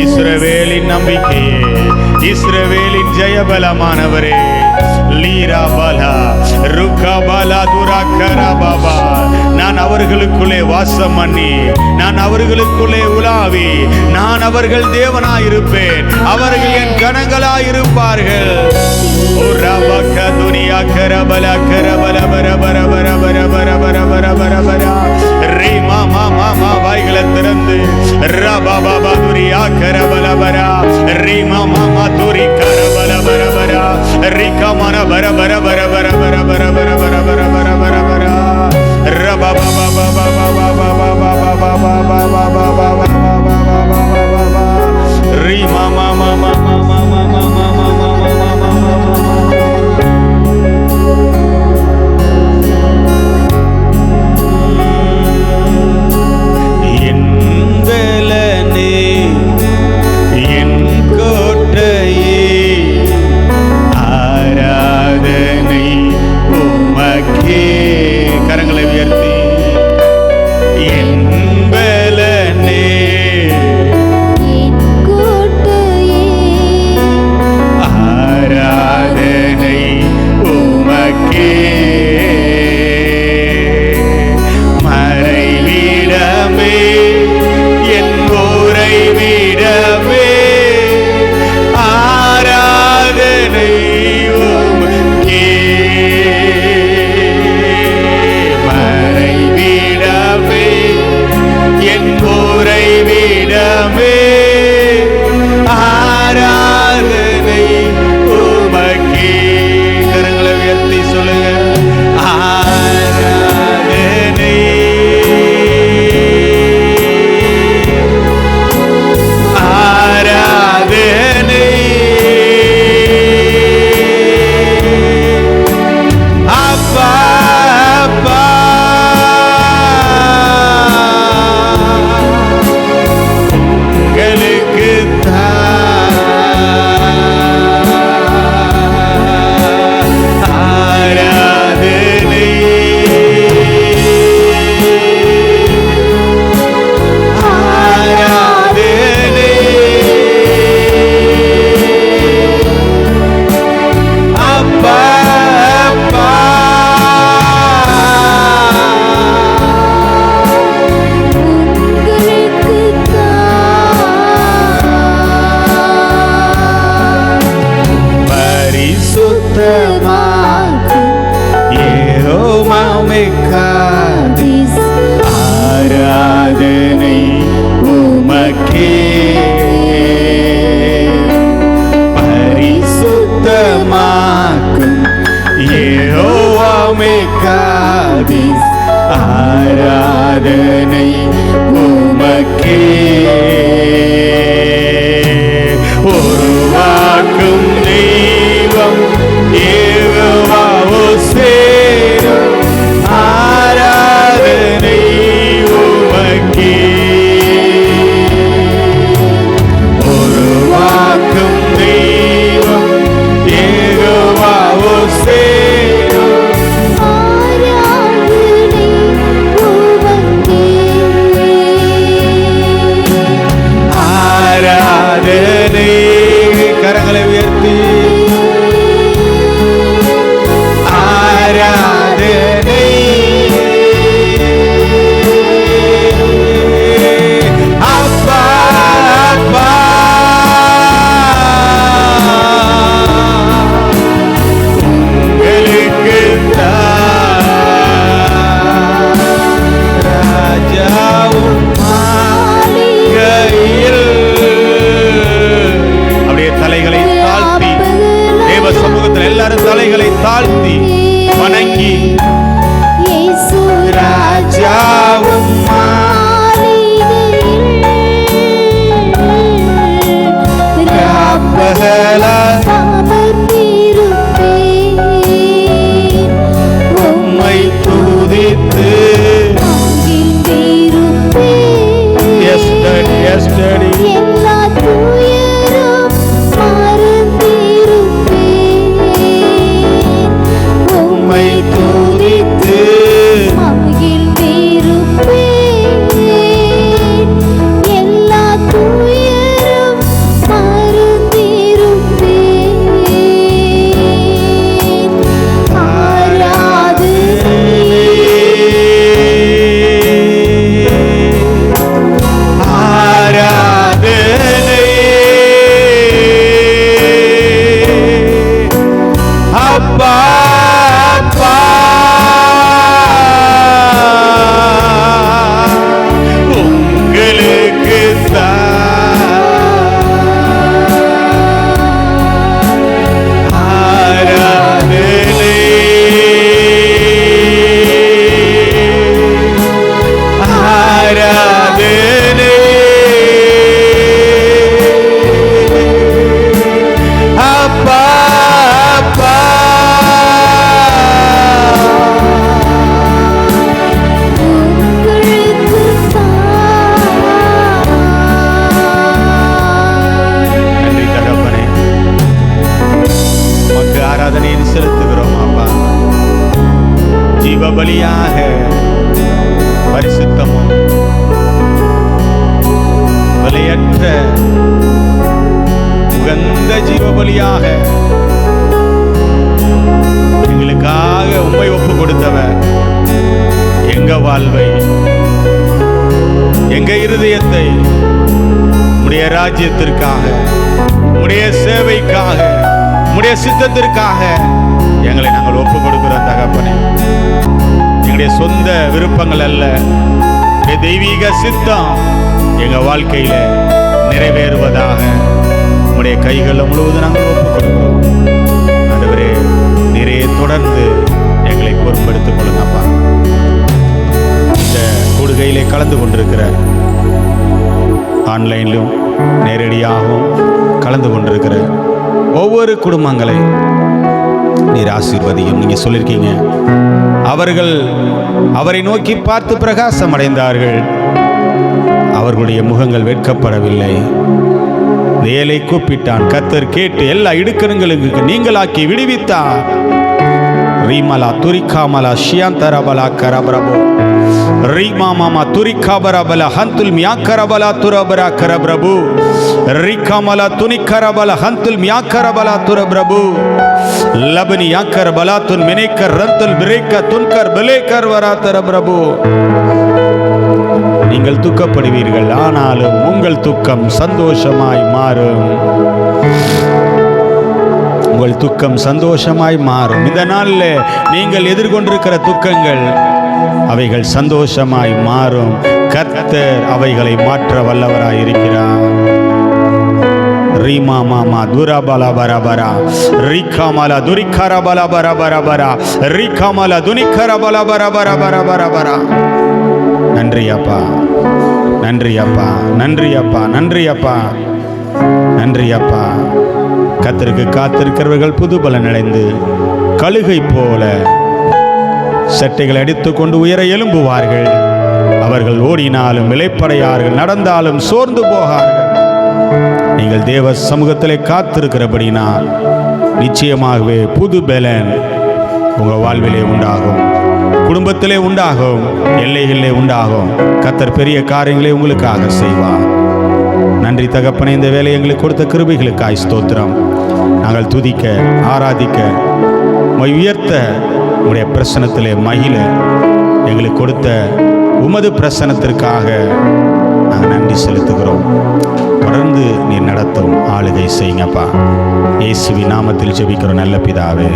இஸ்ரவேலின் நம்பிக்கையே, இஸ்ரவேலின் ஜெயபலமானவரே, நான் அவர்களுக்குள்ளே வாசம் பண்ணி, நான் அவர்களுக்குள்ளே உலாவி, நான் அவர்கள் தேவனாயிருப்பேன், அவர்கள் என் கணங்களாயிருப்பார்கள். வாய்களை திறந்து ஆராதனை உமக்கே, பரிசுத்தமாக்கும் யெகோவாவே காதீஸ், ஆராதனை உமக்கே. உருவாக்கும் தெய்வம் யெகோவா ஓசேனா, ஆராதனை உமக்கே. உருவாக்கும் தெய்வம் யெகோவா ஓசேனா, ஆராதனை உமக்கே. ஆராதனை, கரங்களை உயர்த்தி ஆராதனை, அப்பா அப்பா உங்களுக்கு ராஜாவும் மாளிகையில். அப்படியே தலைகளை தாழ்த்தி தேவ சமூகத்தில் எல்லாரும் தலைகளை தாழ்த்தி வணங்கி, இயேசு ராஜாவும் ராப்பகலா அமர்ந்திருப்பேன், உம்மை துதித்து மகிழ்ந்திருப்பேன். இருதயத்தை உம்முடைய ராஜ்யத்திற்காக, உம்முடைய சேவைக்காக, உம்முடைய சித்தத்திற்காக எங்களை நாங்கள் ஒப்புக் கொடுக்கிறோம் தகப்பனே. எங்களுடைய சொந்த விருப்பங்கள் அல்ல, உம்முடைய தெய்வீக சித்தம் எங்க வாழ்க்கையில நிறைவேறுவதாக உம்முடைய கைகளில் முழுவதும் நாங்கள் ஒப்புக் கொடுக்கிறோம். ஆண்டவரே, நீரே தொடர்ந்து எங்களை பொறுப்பெடுத்துக் கொள்ளுங்கப்பா. இந்த கூடுகையிலே கலந்து கொண்டிருக்கிற, ஆன்லைனிலும் நேரடியாகவும் கலந்து கொண்டிருக்கிற ஒவ்வொரு குடும்பங்களை நீர் ஆசீர்வதியும். நீங்க சொல்லியிருக்கீங்க, அவர்கள் அவரை நோக்கி பார்த்து பிரகாசம் அடைந்தார்கள், அவர்களுடைய முகங்கள் வெட்கப்படவில்லை. ஏழை கூப்பிட்டான், கர்த்தர் கேட்டு எல்லா இடுக்கணுங்களுக்கு நீங்களாக்கி விடுவித்தார். ரீமலா துரிகாமலா ஷியாந்தரபலா கரபிரபோ ரீமா மாமா துரிகாபரபல ஹந்துல் மியாக்கரபலா துரபரா கரபிரபு ரீகாமலா துனிகரபல ஹந்துல் மியாக்கரபலா துரபிரபு லபனி யாக்கரபலா துன் மினேக்கர் ரந்துல் பிரேக்க துன்கர் பலேக்கர் வராதர பிரபு. நீங்கள் துக்கப்படுவீர்கள், ஆனாலும் உங்கள் துக்கம் சந்தோஷமாய் மாறும். உங்கள் துக்கம் சந்தோஷமாய் மாறும். இந்த நாளில் நீங்கள் எதிர்கொண்டிருக்கிற துக்கங்கள் அவைகள் சந்தோஷமாய் மாறும். கர்த்தர் அவைகளை மாற்ற வல்லவராய் இருக்கிறார். ரீமா மாமா துரபல பரபரா ரீகாமல துரிகரபல பரபரபரா ரீகாமல துனிகரபல பரபரபரபரபரா. நன்றி அப்பா, நன்றி அப்பா, நன்றி அப்பா, நன்றி அப்பா, நன்றி அப்பா. கர்த்தருக்கு காத்திருக்கிறவர்கள் புது பலன் அடைந்து கழுகை போல சட்டைகளை அடித்துக்கொண்டு உயர எழும்புவார்கள். அவர்கள் ஓடினாலும் இளைப்படையார்கள், நடந்தாலும் சோர்ந்து போகார்கள். நீங்கள் தேவ சமூகத்திலே காத்திருக்கிறபடினால் நிச்சயமாகவே புது பலன் உங்கள் வாழ்விலே உண்டாகும், குடும்பத்திலே உண்டாகும், எல்லைகளிலே உண்டாகும். கர்த்தர் பெரிய காரியங்களை உங்களுக்காக செய்வார். நன்றி தகப்பனே, இந்த வேலை எங்களுக்கு கொடுத்த கிருபைகளுக்காய் ஸ்தோத்திரம். நாங்கள் துதிக்க, ஆராதிக்க, உயர்த்த, உங்களுடைய பிரசனத்திலே மகிழ எங்களுக்கு கொடுத்த உமது பிரசனத்திற்காக நாங்கள் நன்றி செலுத்துகிறோம். தொடர்ந்து நீர் நடத்தும் ஆளுகை செய்யுங்கப்பா. இயேசுவின் நாமத்தில் ஜெபிக்கிறோம் நல்ல பிதாவே.